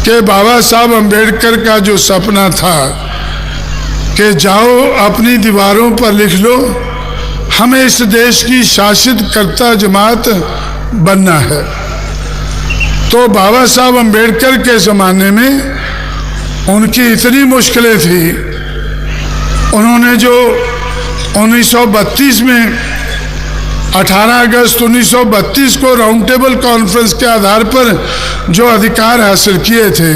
कि बाबा साहब अम्बेडकर का जो सपना था कि जाओ अपनी दीवारों पर लिख लो, हमें इस देश की शासित कर्ता जमात बनना है। तो बाबा साहब अम्बेडकर के ज़माने में उनकी इतनी मुश्किलें थी, उन्होंने जो 1932 में 18 अगस्त 1932 को राउंड टेबल कॉन्फ्रेंस के आधार पर जो अधिकार हासिल किए थे,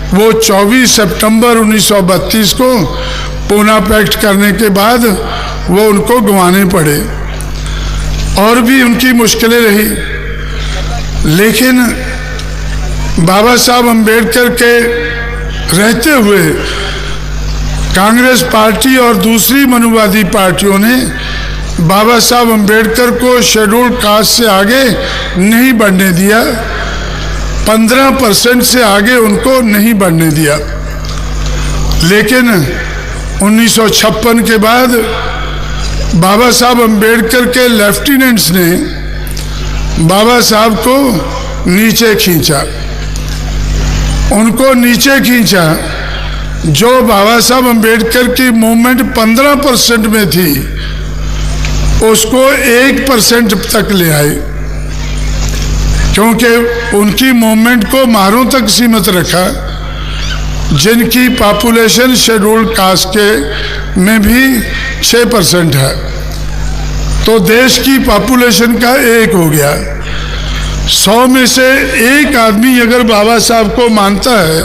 वो 24 सितंबर 1932 को पूना पैक्ट करने के बाद वो उनको गंवाने पड़े। और भी उनकी मुश्किलें रही, लेकिन बाबा साहब अम्बेडकर के रहते हुए कांग्रेस पार्टी और दूसरी मनुवादी पार्टियों ने बाबा साहब अम्बेडकर को शेड्यूल कास्ट से आगे नहीं बढ़ने दिया, 15% से आगे उनको नहीं बढ़ने दिया। लेकिन 1956 के बाद बाबा साहब अम्बेडकर के लेफ्टिनेंट्स ने बाबा साहब को नीचे खींचा, उनको नीचे खींचा। जो बाबा साहब अम्बेडकर की मूवमेंट 15% में थी, उसको 1% तक ले आए, क्योंकि उनकी मूवमेंट को मारों तक सीमित रखा, जिनकी पॉपुलेशन शेड्यूल कास्ट के में भी 6% है। तो देश की पॉपुलेशन का 1 हो गया। 100 में से 1 आदमी अगर बाबा साहब को मानता है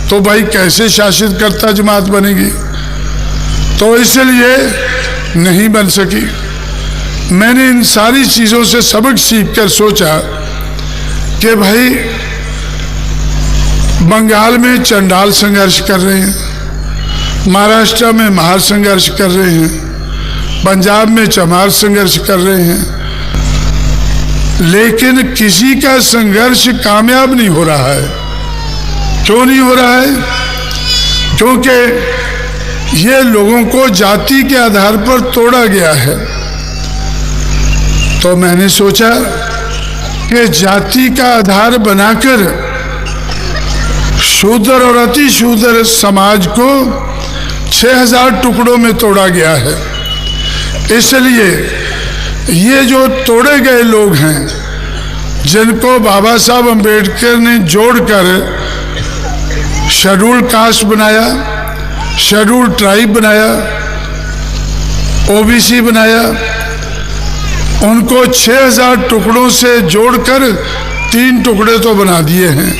तो भाई कैसे शासित कर्ता जमात बनेगी? तो इसलिए नहीं बन सकी। मैंने इन सारी चीज़ों से सबक सीखकर सोचा कि भाई बंगाल में चंडाल संघर्ष कर रहे हैं, महाराष्ट्र में महार संघर्ष कर रहे हैं, पंजाब में चमार संघर्ष कर रहे हैं, लेकिन किसी का संघर्ष कामयाब नहीं हो रहा है। क्यों नहीं हो रहा है? क्योंकि ये लोगों को जाति के आधार पर तोड़ा गया है। तो मैंने सोचा कि जाति का आधार बनाकर शूद्र और अति शूद्र समाज को 6000 टुकड़ों में तोड़ा गया है। इसलिए ये जो तोड़े गए लोग हैं, जिनको बाबा साहब अम्बेडकर ने जोड़कर शेड्यूल कास्ट बनाया, शेड्यूल ट्राइब बनाया, ओबीसी बनाया, उनको 6000 टुकड़ों से जोड़कर 3 टुकड़े तो बना दिए हैं।